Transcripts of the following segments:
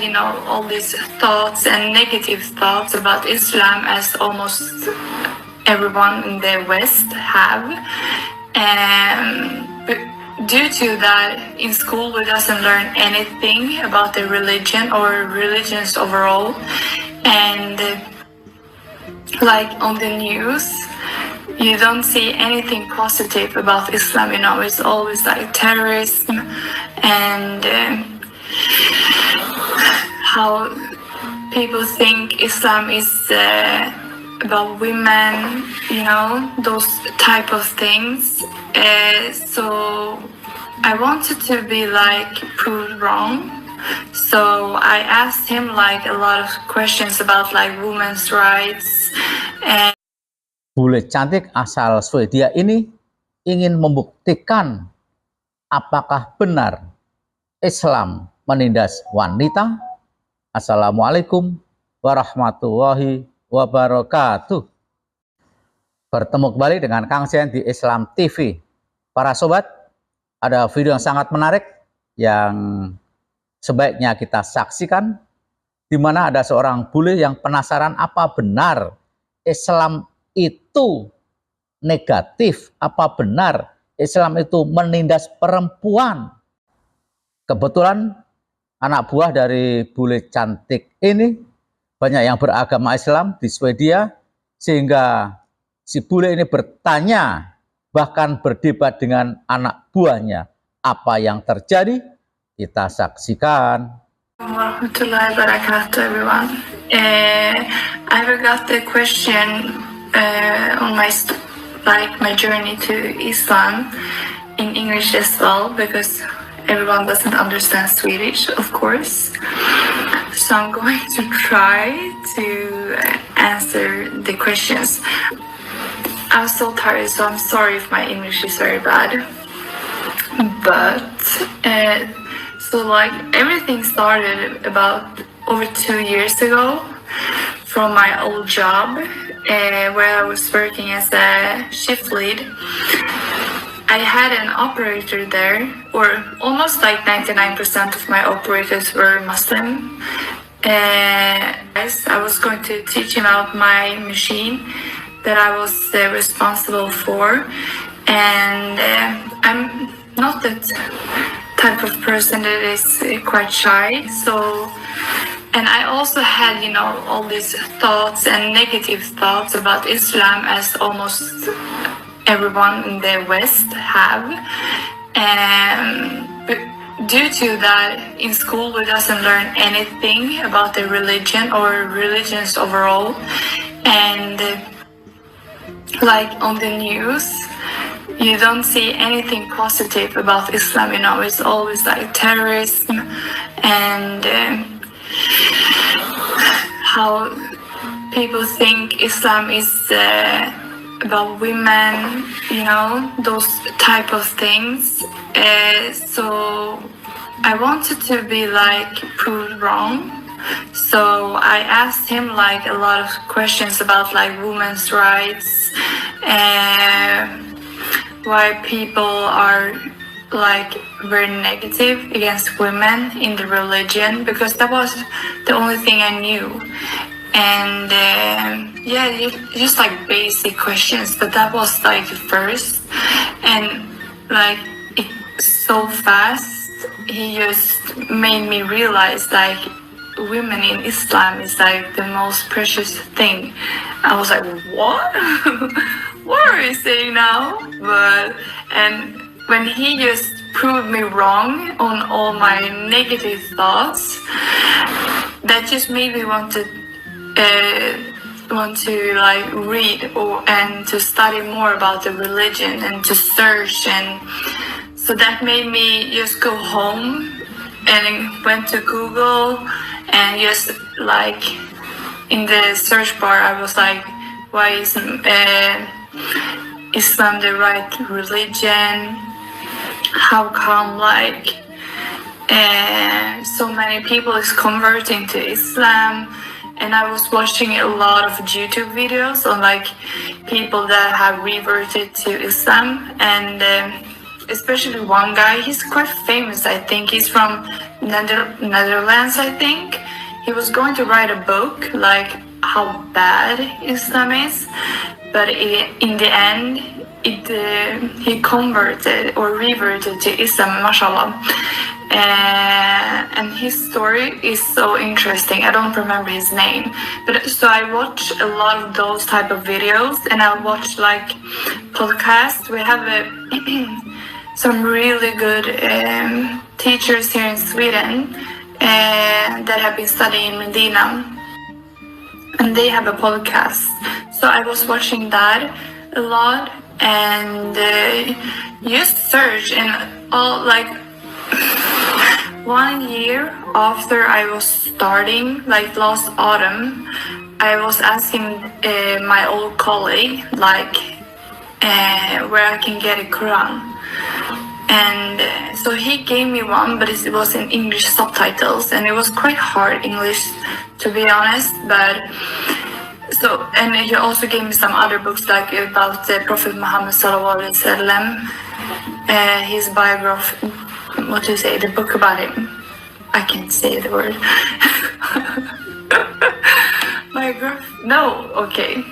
had, all these thoughts and negative thoughts about Islam, as almost everyone in the West have. And due to that, in school we doesn't learn anything about the religion or religions overall. And like on the news, you don't see anything positive about Islam. It's always like terrorism and how people think Islam is about women, those type of things. So I wanted to be proved wrong. So I asked him a lot of questions about women's rights. And bule cantik asal Swedia ini ingin membuktikan apakah benar Islam menindas wanita. Assalamualaikum warahmatullahi wabarakatuh. Bertemu kembali dengan Kang Zen di Islam TV. Para sobat, ada video yang sangat menarik yang sebaiknya kita saksikan, di mana ada seorang bule yang penasaran apa benar Islam itu negatif, apa benar Islam itu menindas perempuan. Kebetulan anak buah dari bule cantik ini banyak yang beragama Islam di Swedia, sehingga si bule ini bertanya, bahkan berdebat dengan anak buahnya. Apa yang terjadi? Kita saksikan. Warahmatullahi wabarakatuh, everyone. I got the question on my journey to Islam in English as well, because everyone doesn't understand Swedish, of course. So I'm going to try to answer the questions. I'm so tired, so I'm sorry if my English is very bad. But everything started about over 2 years ago from my old job, where I was working as a shift lead. I had an operator there, or almost 99% of my operators were Muslim. I was going to teach him out my machine that I was responsible for, and I'm not that type of person that is quite shy. And I also had, all these thoughts and negative thoughts about Islam, as almost everyone in the West have. And due to that, in school we doesn't learn anything about the religion or religions overall. And on the news, you don't see anything positive about Islam. It's always terrorism and how people think Islam is about women, those type of things. So I wanted to be proved wrong. So I asked him a lot of questions about women's rights and why people are very negative against women in the religion, because that was the only thing I knew. And just basic questions, but that was the first. And so fast, he just made me realize women in Islam is the most precious thing. I was like, what? What are you saying now? And when he just proved me wrong on all my negative thoughts, that just made me want to read and to study more about the religion and to search. And so that made me just go home and went to Google, and just in the search bar I was why is Islam the right religion? How come so many people is converting to Islam? And I was watching a lot of YouTube videos on people that have reverted to Islam, and especially one guy. He's quite famous, I think. He's from Netherlands, I think. He was going to write a book like how bad Islam is, but in the end, he converted or reverted to Islam, mashallah. And his story is so interesting. I don't remember his name, but so I watch a lot of those type of videos, and I watch like podcasts. We have some really good teachers here in Sweden that have been studying in Medina, and they have a podcast. So I was watching that a lot, and just search and all like. 1 year after I was starting, like last autumn, I was asking my old colleague like where I can get a Quran, and so he gave me one, but it was in English subtitles, and it was quite hard English, to be honest. But so, and he also gave me some other books like about Prophet Muhammad sallallahu alaihi wasallam, his biography. What to say? The book about him. I can't say the word. No, okay.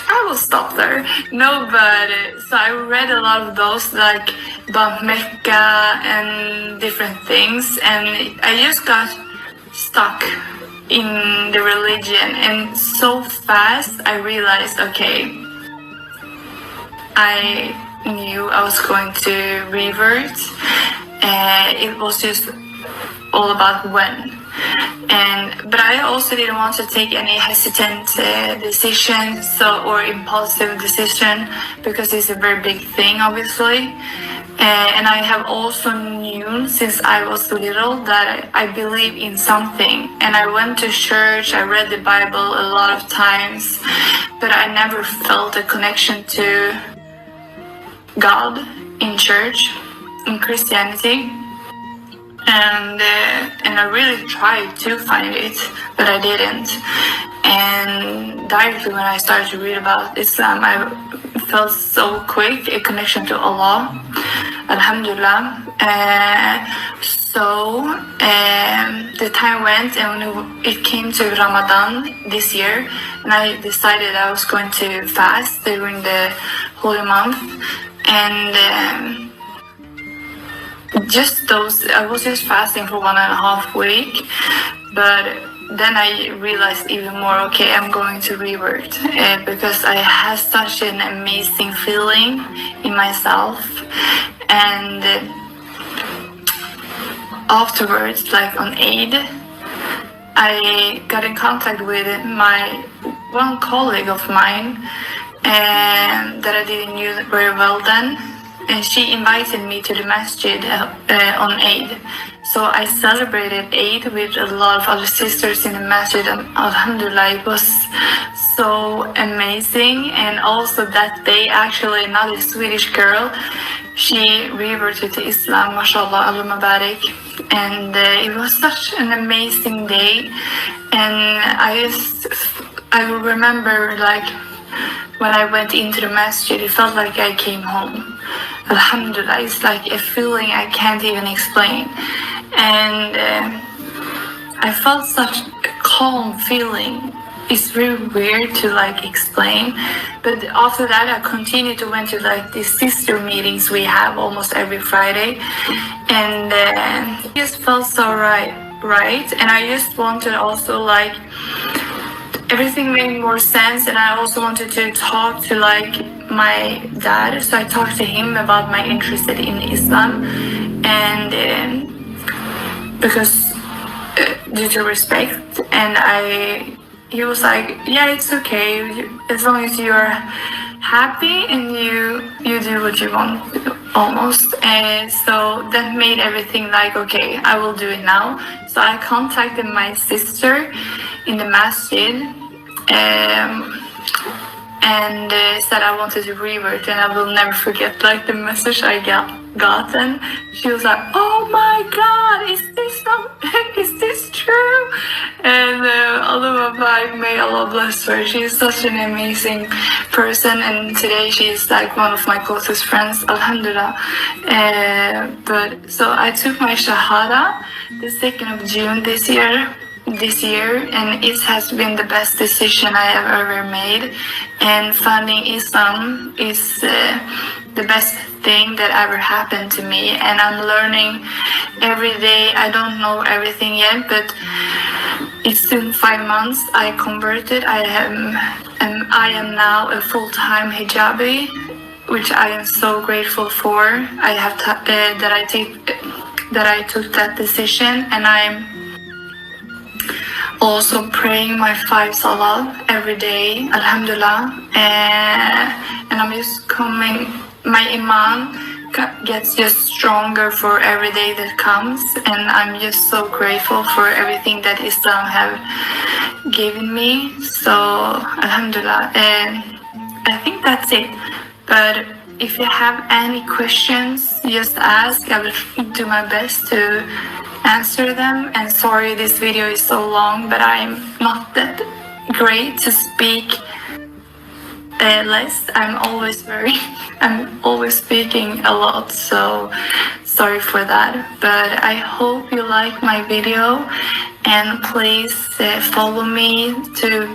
I will stop there. No, but so I read a lot of those like about Mecca and different things, and I just got stuck in the religion, and so fast I realized, okay, I knew I was going to revert. It was just all about when, but I also didn't want to take any hesitant decision, or impulsive decision, because it's a very big thing, obviously. And I have also known since I was little that I believe in something, and I went to church, I read the Bible a lot of times, but I never felt a connection to God in church, in Christianity, and I really tried to find it, but I didn't. And directly when I started to read about Islam, I felt so quick a connection to Allah, alhamdulillah. So the time went, and when it came to Ramadan this year, and I decided I was going to fast during the holy month, and I was just fasting for 1.5 weeks, but then I realized even more, okay, I'm going to revert, because I had such an amazing feeling in myself. And afterwards, like on Eid, I got in contact with one colleague of mine that I didn't know very well then, and she invited me to the masjid on Eid. So I celebrated Eid with a lot of other sisters in the masjid, and alhamdulillah, it was so amazing. And also that day, actually, another Swedish girl, she reverted to Islam, mashallah, Allah Mabarak. And it was such an amazing day. And I remember, like, when I went into the masjid, it felt like I came home. Alhamdulillah, it's like a feeling I can't even explain. And I felt such a calm feeling. It's very weird to like explain, but after that I continued to went to like these sister meetings we have almost every Friday, and it just felt so right. And I just wanted also like everything made more sense, and I also wanted to talk to like my dad, so I talked to him about my interest in Islam, and because due to respect, and he was like, yeah, it's okay, as long as you're happy and you do what you want, almost. And so that made everything like, okay, I will do it now. So I contacted my sister in the masjid, and said I wanted to revert, and I will never forget like the message I got, and she was like, oh my god, is this true? And Alubaba, may Allah bless her. She's such an amazing person, and today she's like one of my closest friends. Alhamdulillah. But so I took my Shahada the 2nd of June this year, and it has been the best decision I have ever made. And finding Islam is the best thing that ever happened to me, and I'm learning every day. I don't know everything yet, but it's been 5 months I converted. I am now a full-time hijabi, which I am so grateful for. That I took that decision, and I'm also praying my 5 salat every day, alhamdulillah, and I'm just my iman gets just stronger for every day that comes, and I'm just so grateful for everything that Islam have given me. So alhamdulillah, and I think that's it. But if you have any questions, just ask. I will do my best to answer them. And sorry this video is so long, but I'm not that great to speak less. I'm always speaking a lot, so sorry for that. But I hope you like my video, and please follow me to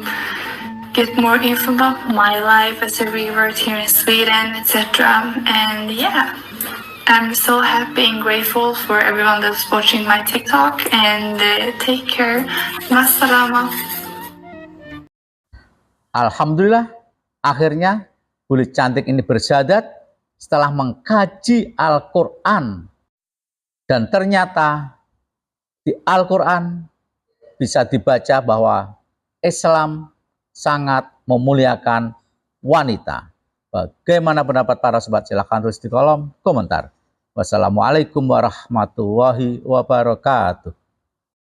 get more info about my life as a revert here in Sweden, etc. And yeah, I'm so happy and grateful for everyone that's watching my TikTok, and take care. Massalama. Alhamdulillah, akhirnya bule cantik ini bersyahadat setelah mengkaji Al-Quran. Dan ternyata di Al-Quran bisa dibaca bahwa Islam sangat memuliakan wanita. Bagaimana pendapat para sobat? Silahkan tulis di kolom komentar. Wassalamualaikum warahmatullahi wabarakatuh.